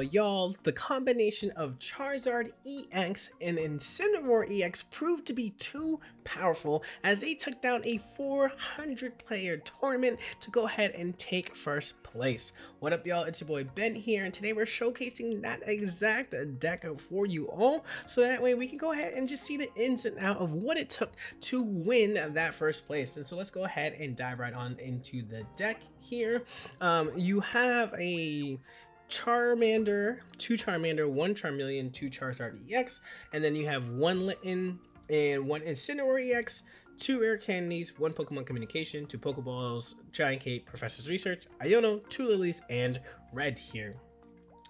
y'all, the combination of Charizard EX and Incineroar EX proved to be too powerful as they took down a 400 player tournament to go ahead and take first place. What up y'all, it's your boy Ben here, and today we're showcasing that exact deck for you all, so that way we can go ahead and just see the ins and out of what it took to win that first place. And so let's go ahead and dive right on into the deck here. You have a Charmander, 2 Charmander, 1 Charmeleon, 2 Charizard EX, and then you have 1 Litten and 1 Incineroar EX, 2 Rare Candies, 1 Pokemon Communication, 2 Pokeballs, Giant Cape, Professor's Research, Iono, 2 Lilies, and Red here.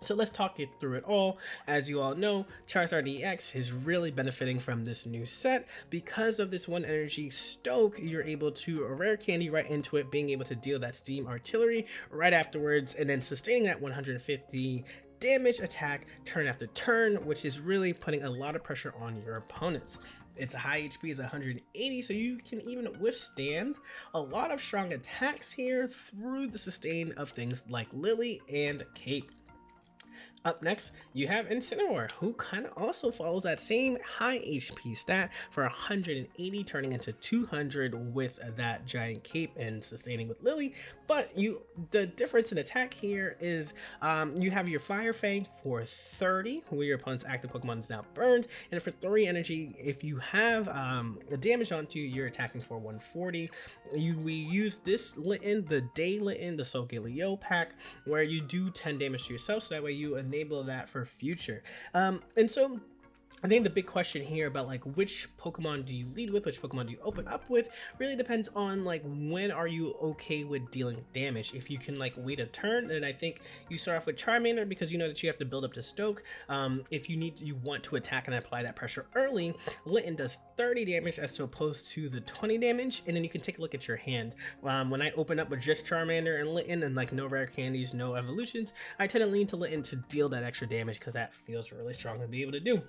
So let's talk it through it all. As you all know, Charizard EX is really benefiting from this new set. Because of this 1 energy stoke, you're able to rare candy right into it, being able to deal that steam artillery right afterwards, and then sustaining that 150 damage attack turn after turn, which is really putting a lot of pressure on your opponents. Its high HP is 180, so you can even withstand a lot of strong attacks here through the sustain of things like Lily and Cape. Up next, you have Incineroar, who kind of also follows that same high HP stat for 180, turning into 200 with that Giant Cape and sustaining with Lily. But the difference in attack here is you have your Fire Fang for 30, where your opponent's active Pokemon is now burned, and for 3 energy, if you have the damage onto you, you're attacking for 140. We use this Litten, the Day Litten, the Solgaleo pack, where you do 10 damage to yourself, so that way you enable that for future. And so I think the big question here about like which Pokemon do you lead with, which Pokemon do you open up with, really depends on like when are you okay with dealing damage. If you can like wait a turn, then I think you start off with Charmander, because you know that you have to build up to Stoke. If you want to attack and apply that pressure early, Litten does 30 damage as opposed to the 20 damage, and then you can take a look at your hand. When I open up with just Charmander and Litten and like no rare candies, no evolutions, I tend to lean to Litten to deal that extra damage because that feels really strong to be able to do.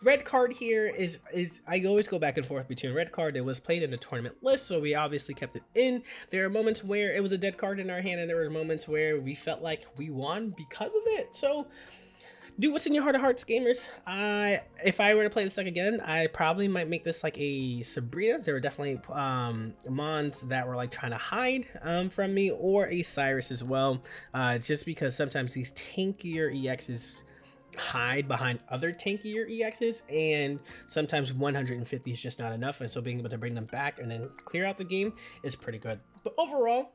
Red card here is I always go back and forth between red card. It was played in the tournament list, so we obviously kept it in. There are moments where it was a dead card in our hand, and there were moments where we felt like we won because of it. So do what's in your heart of hearts, gamers. If I were to play this deck again, I probably might make this like a Sabrina. There were definitely mons that were like trying to hide from me, or a Cyrus as well, just because sometimes these tankier EXs hide behind other tankier EXs, and sometimes 150 is just not enough, and so being able to bring them back and then clear out the game is pretty good. But overall,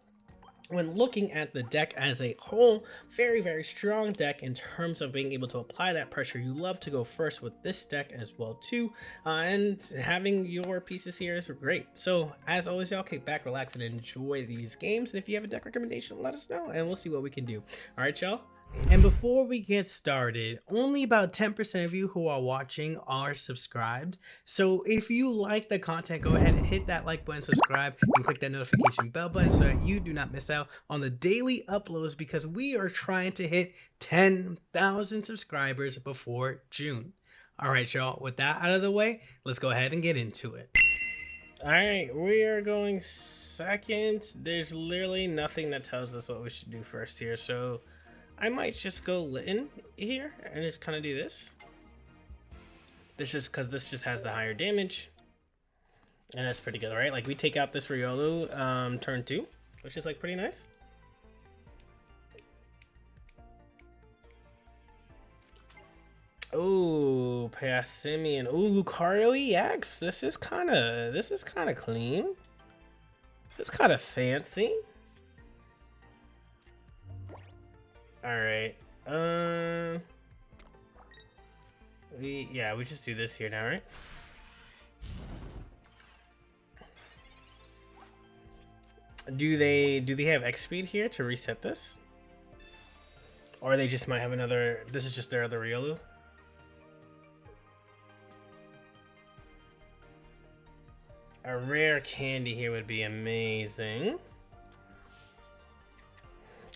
when looking at the deck as a whole, very strong deck in terms of being able to apply that pressure. You love to go first with this deck as well too, and having your pieces here is great. So as always, y'all, kick back, relax, and enjoy these games. And if you have a deck recommendation, let us know and we'll see what we can do. All right, y'all. And before we get started, only about 10% of you who are watching are subscribed. So if you like the content, go ahead and hit that like button, subscribe, and click that notification bell button so that you do not miss out on the daily uploads, because we are trying to hit 10,000 subscribers before June. All right, y'all, with that out of the way, let's go ahead and get into it. All right, we are going second. There's literally nothing that tells us what we should do first here, so I might just go Litten here and just kind of do this. This just because this just has the higher damage, and that's pretty good, right? Like we take out this Riolu turn 2, which is like pretty nice. Oh, Passimian. Oh, Lucario EX. This is kind of clean. It's kind of fancy. All right. We just do this here now, right? Do they have X speed here to reset this? Or they just might have another, this is just their other Riolu? A rare candy here would be amazing.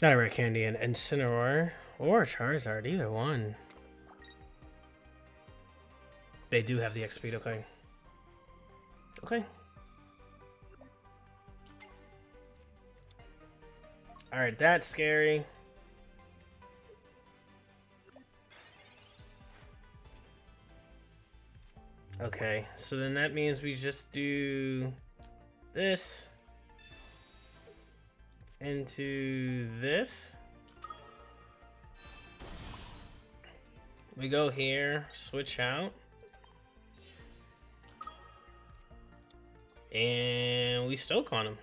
Not a rare candy, an Incineroar or Charizard, either one. They do have the X speed, okay. Okay. Alright, that's scary. Okay, so then that means we just do this into this. We go here, switch out. And we stoke on him.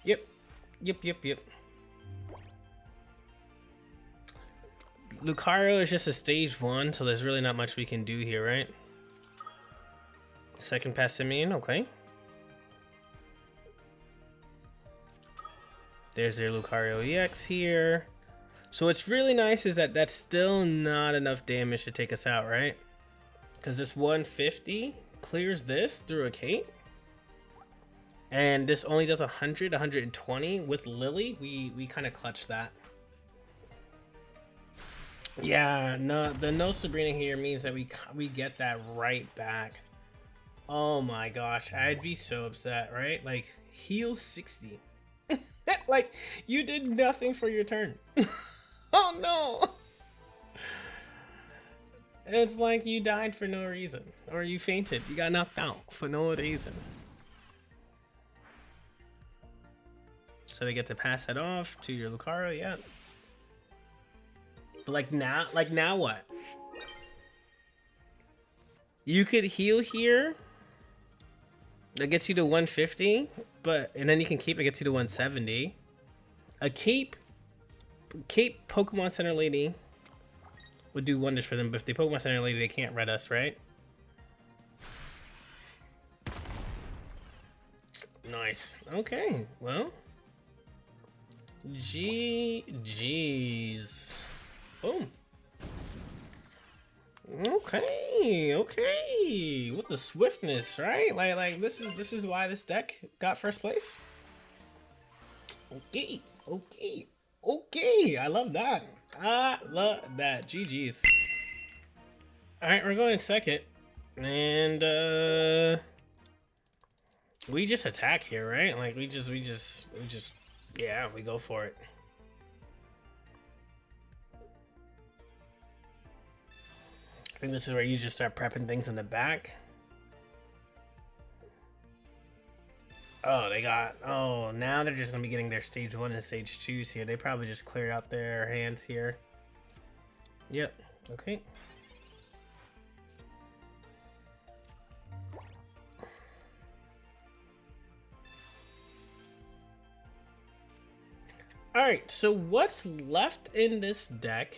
Yep. Lucario is just a stage 1, so there's really not much we can do here, right? Second Passimian, okay. There's their Lucario EX here. So what's really nice is that that's still not enough damage to take us out, right? Because this 150 clears this through a cape. And this only does 100, 120. With Lily, we kind of clutched that. Yeah, no, the no Sabrina here means that we get that right back. Oh my gosh, I'd be so upset, right? Like, heal 60. Like, you did nothing for your turn. Oh no! It's like you died for no reason. Or you fainted. You got knocked out for no reason. So they get to pass it off to your Lucario, yeah. But like now what? You could heal here. That gets you to 150, and then you can keep it, gets you to 170. A cape Pokemon Center Lady would do wonders for them, but if they Pokemon Center Lady, they can't red us, right? Nice. Okay, well. GG's. Boom. Okay. With the swiftness, right? Like this is why this deck got first place. Okay. I love that. GG's. All right, we're going second, and we just attack here, right? Like we just yeah, we go for it. I think this is where you just start prepping things in the back. Oh, now they're just gonna be getting their stage 1 and stage 2s here. They probably just cleared out their hands here. Yep, okay. Alright, so what's left in this deck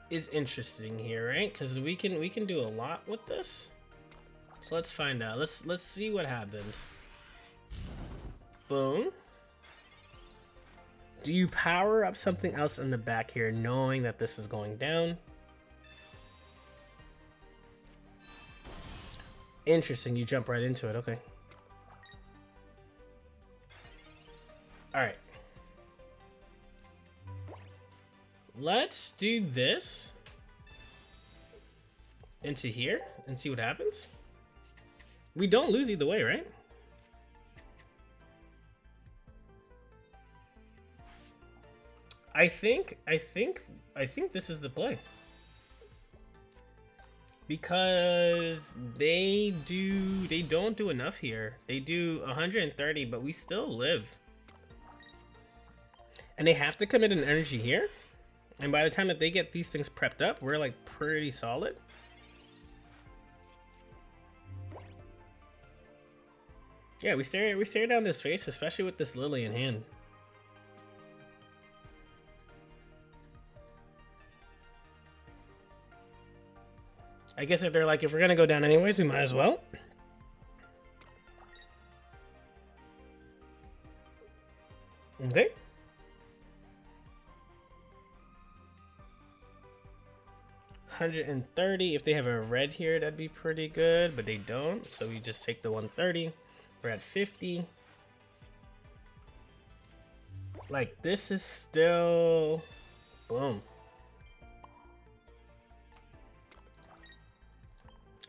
is interesting here, right? Because we can do a lot with this. So let's find out. Let's see what happens. Boom. Do you power up something else in the back here, knowing that this is going down? Interesting. You jump right into it. Okay. All right. Let's do this into here and see what happens. We don't lose either way, right? I think this is the play. Because they don't do enough here. They do 130, but we still live. And they have to commit an energy here. And by the time that they get these things prepped up, we're like pretty solid. Yeah, we stare down his face, especially with this Lily in hand. I guess if they're like, if we're gonna go down anyways, we might as well. Okay. $130. If they have a red here, that'd be pretty good, but they don't. So we just take the 130. We're at 50. Like, this is still boom.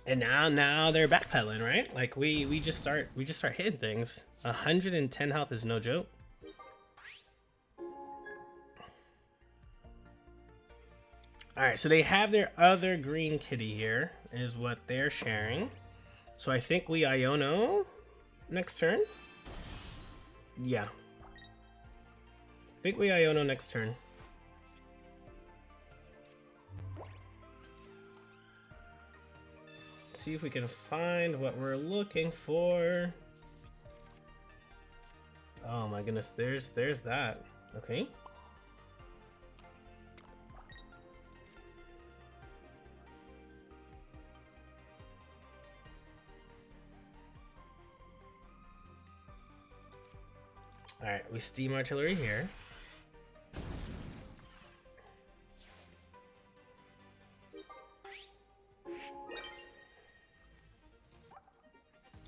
And now they're backpedaling, right? Like we just start hitting things. 110 health is no joke. Alright, so they have their other green kitty here, is what they're sharing. So I think we Iono next turn. Yeah. I think we Iono next turn. See if we can find what we're looking for. Oh my goodness, there's that. Okay. Alright, we steam artillery here.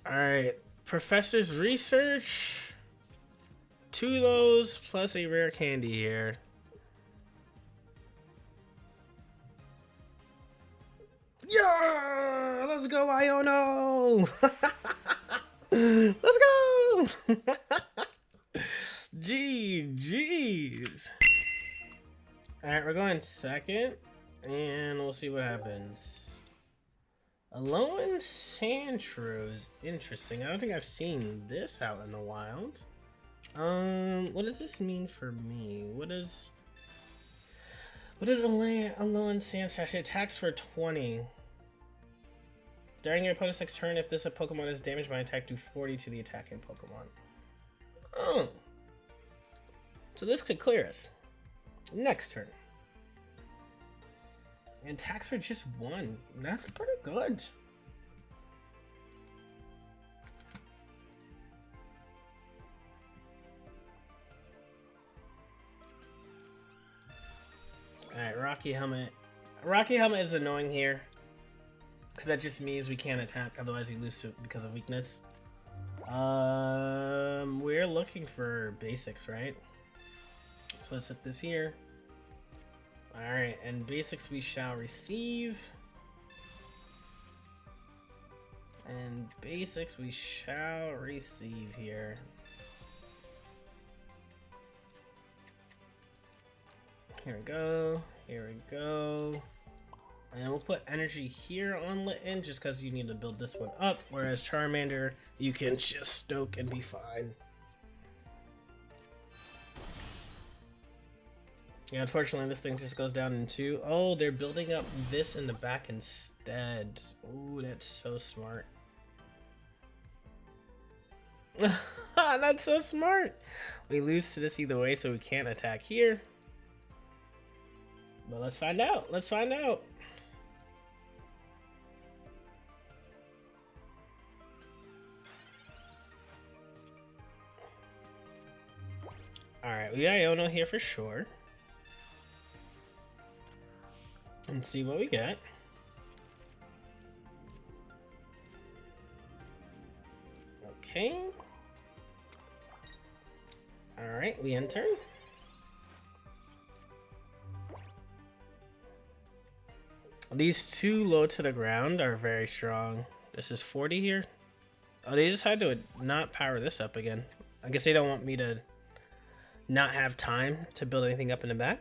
Alright, Professor's Research. 2 of those plus a rare candy here. Yeah! Let's go, Iono! Let's go! GG's. Alright, we're going second, and we'll see what happens. Alolan Sandshrew, interesting. I don't think I've seen this out in the wild. What does this mean for me? What is Alolan Sandshrew? It attacks for 20. During your opponent's next turn, if this Pokemon is damaged by an attack, do 40 to the attacking Pokemon. Oh. So this could clear us. Next turn. And attacks for just 1. That's pretty good. Alright, Rocky Helmet. Rocky Helmet is annoying here. Because that just means we can't attack, otherwise we lose because of weakness. We're looking for basics, right? So let's set this here. Alright, and basics we shall receive. And basics we shall receive here. Here we go. Here we go. And we'll put energy here on Litten just because you need to build this one up. Whereas Charmander, you can just stoke and be fine. Yeah, unfortunately, this thing just goes down in 2. Oh, they're building up this in the back instead. Ooh, that's so smart. That's so smart. We lose to this either way, so we can't attack here. But let's find out. Let's find out. Alright, we got Iono here for sure. Let's see what we get. Okay. Alright, we enter. These 2 low to the ground are very strong. This is 40 here. Oh, they just had to not power this up again. I guess they don't want me to not have time to build anything up in the back.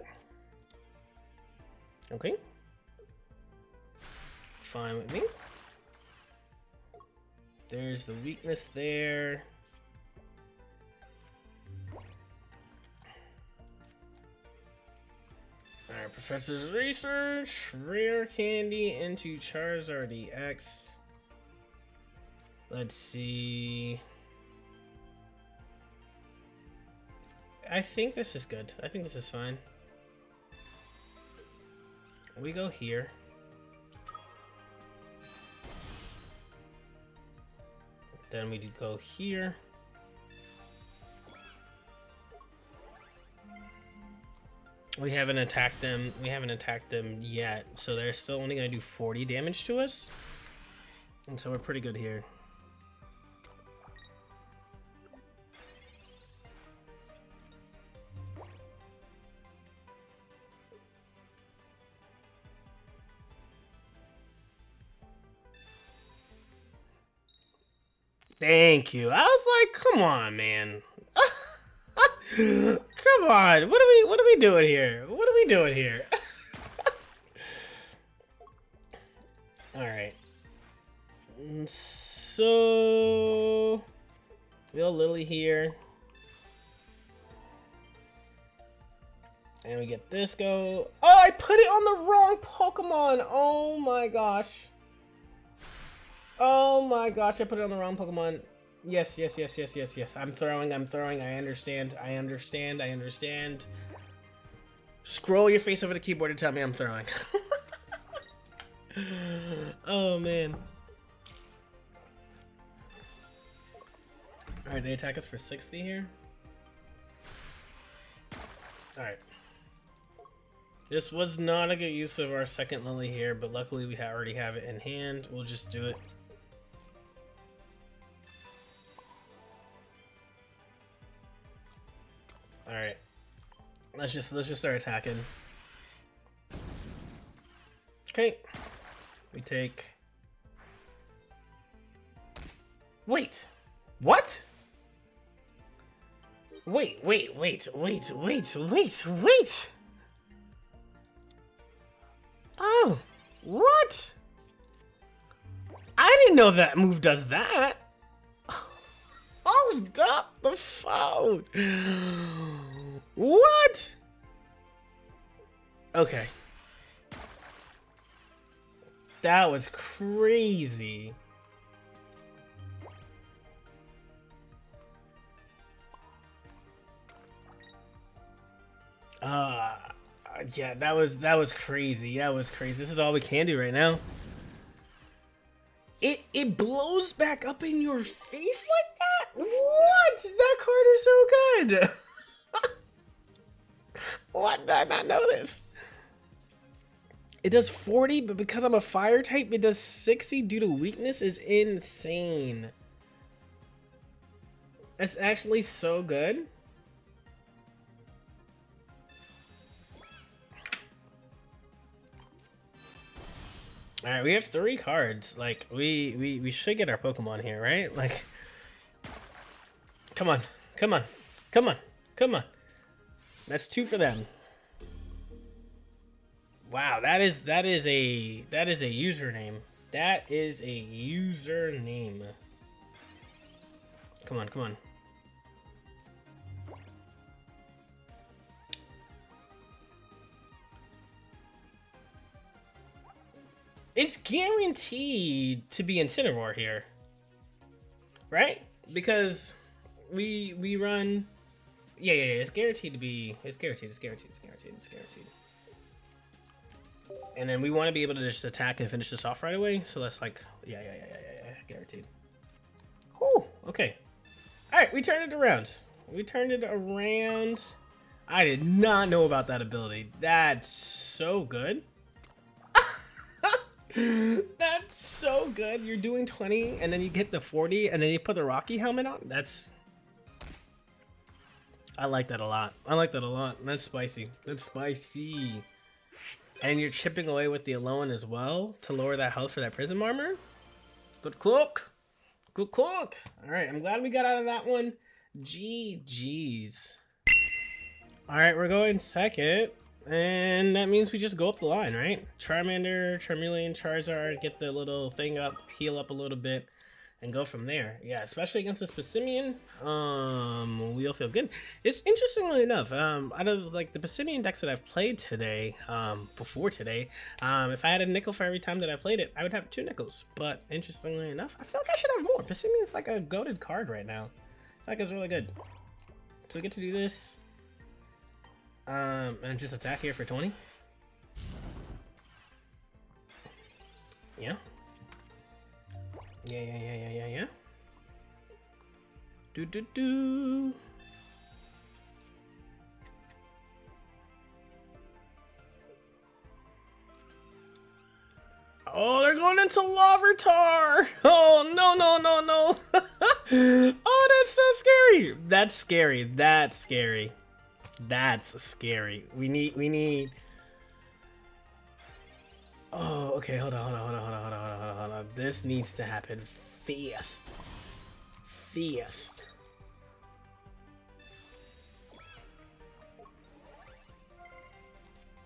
Okay. Fine with me. There's the weakness there. Alright, Professor's Research. Rare candy into Charizard EX. Let's see. I think this is good. I think this is fine. We go here. Then we do go here. We haven't attacked them. We haven't attacked them yet, so they're still only going to do 40 damage to us. And so we're pretty good here. Thank you. I was like, come on, man. Come on. What are we doing here? What are we doing here? Alright. So we have Lily here. And we get this go. Oh, I put it on the wrong Pokemon! Oh my gosh. Oh my gosh, I put it on the wrong Pokemon. Yes. I'm throwing. I understand. Scroll your face over the keyboard and tell me I'm throwing. Oh man. Alright, they attack us for 60 here. Alright. This was not a good use of our second Lily here, but luckily we already have it in hand. We'll just do it. Alright. Let's just start attacking. Okay. We take... Wait! What? Wait. Oh, what? I didn't know that move does that. Hold up the phone. What? Okay. That was crazy. Yeah, that was crazy. That was crazy. This is all we can do right now. It blows back up in your face like that? What? That card is so good. What? Did I not know this? It does 40, but because I'm a fire type, it does 60 due to weakness is insane. That's actually so good. Alright, we have 3 cards. Like, we should get our Pokemon here, right? Like, come on. That's 2 for them. Wow, that is a username. That is a username. Come on. It's guaranteed to be Incineroar here, right? Because we run, yeah. It's guaranteed to be. It's guaranteed. And then we want to be able to just attack and finish this off right away. So that's like, yeah, guaranteed. Whew. Okay. All right, we turned it around. I did not know about that ability. That's so good. That's so good. You're doing 20 and then you get the 40 and then you put the Rocky helmet on. I like that a lot. That's spicy. And you're chipping away with the Alolan as well to lower that health for that Prism Armor. Good cook. All right, I'm glad we got out of that one. GG's. All right, we're going second. And that means we just go up the line, right? Charmander, Charmeleon, Charizard, get the little thing up, heal up a little bit, and go from there. Yeah, especially against this Pissimian, we'll feel good. It's interestingly enough, out of like the Pissimian decks that I've played today, before today, if I had a nickel for every time that I played it, I would have 2 nickels. But interestingly enough, I feel like I should have more. Pissimian's like a goated card right now. I feel like it's really good. So we get to do this. And just attack here for 20. Yeah. Do. Oh, they're going into Larvitar! Oh, no. Oh, that's so scary. That's scary. We need. Oh, okay. Hold on. This needs to happen fast.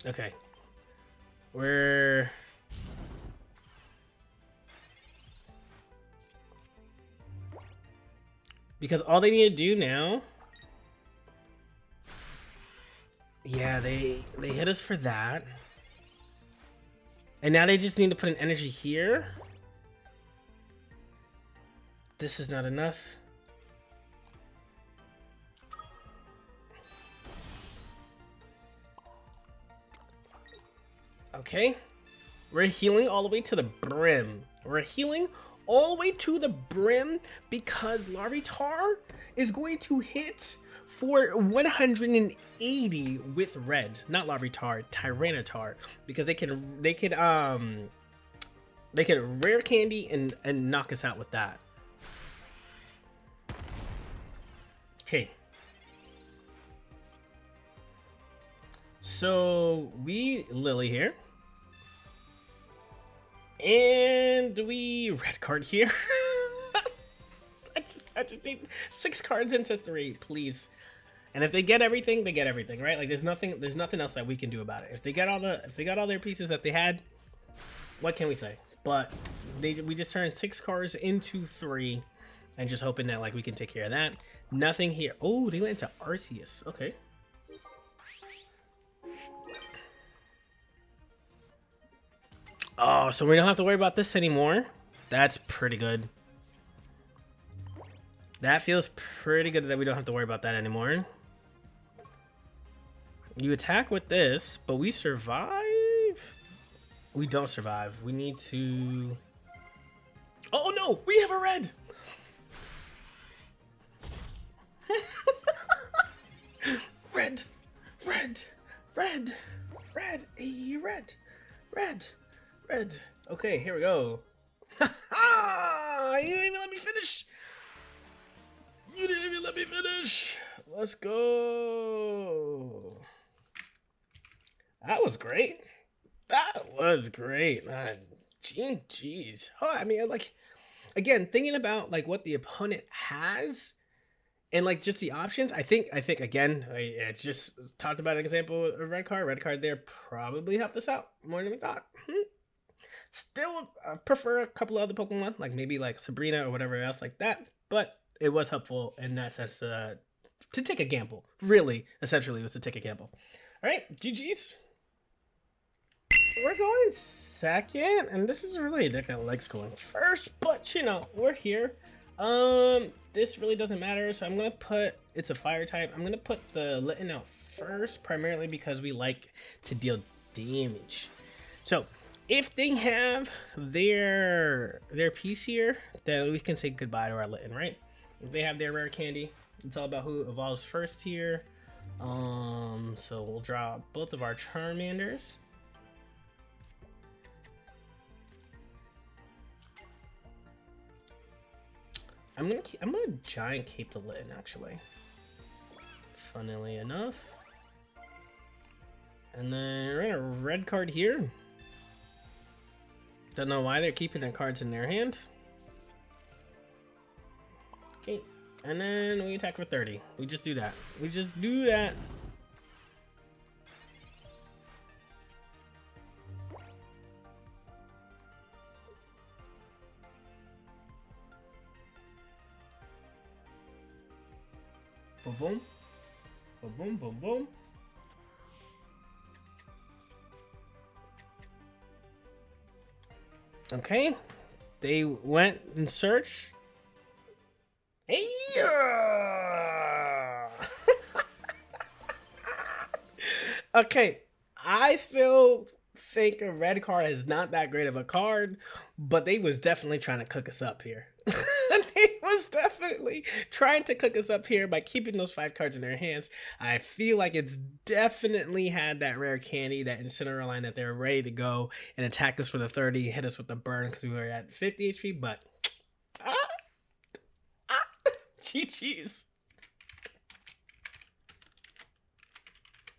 Okay. Because all they need to do now... Yeah, they hit us for that. And now they just need to put an energy here. This is not enough. Okay. We're healing all the way to the brim. We're healing all the way to the brim because Larvitar is going to hit for 180 with red. Not Larvitar, Tyranitar. Because they could rare candy and knock us out with that. Okay. So we Lily here. And we red card here. I just need 6 cards into 3, please. And if they get everything, they get everything, right? Like there's nothing else that we can do about it. If they got all their pieces that they had, what can we say? But we just turned 6 cards into 3 and just hoping that like we can take care of that. Nothing here. Oh, they went into Arceus. Okay. Oh, so we don't have to worry about this anymore. That's pretty good. That feels pretty good that we don't have to worry about that anymore. You attack with this, but we survive? We don't survive. We need to... Oh no! We have a red! Red! Red! Red! Red! Red! Red! Red. Okay, here we go. You didn't even let me finish. You didn't even let me finish. Let's go. That was great. That was great, man. Jeez. Oh, I mean, like, again, thinking about like what the opponent has and like just the options. I think again, I just talked about an example of red card. Red card there probably helped us out more than we thought. Still prefer a couple of other Pokemon, like maybe like Sabrina or whatever else like that. But it was helpful in that sense to take a gamble. Really, essentially, was to take a gamble. All right, GG's. We're going second, and this is really a deck that likes going first. But you know, we're here. This really doesn't matter. So I'm gonna put it's a fire type. I'm gonna put the Litten out first, primarily because we like to deal damage. So if they have their piece here, then we can say goodbye to our Litten, right? If they have their rare candy, it's all about who evolves first here. So we'll draw both of our Charmanders. I'm gonna giant cape the Litten actually. Funnily enough. And then we're gonna red card here. Don't know why they're keeping the cards in their hand. Okay, and then we attack for 30. We just do that. We just do that. Boom, boom. Boom, boom, boom, boom. Okay, they went in search. Hey! Okay, I still think a red card is not that great of a card, but they was definitely trying to cook us up here. They was definitely trying to cook us up here by keeping those 5 cards in their hands. I feel like it's definitely had that rare candy, that Incineroar line that they're ready to go and attack us for the 30, hit us with the burn because we were at 50 HP, but GG's.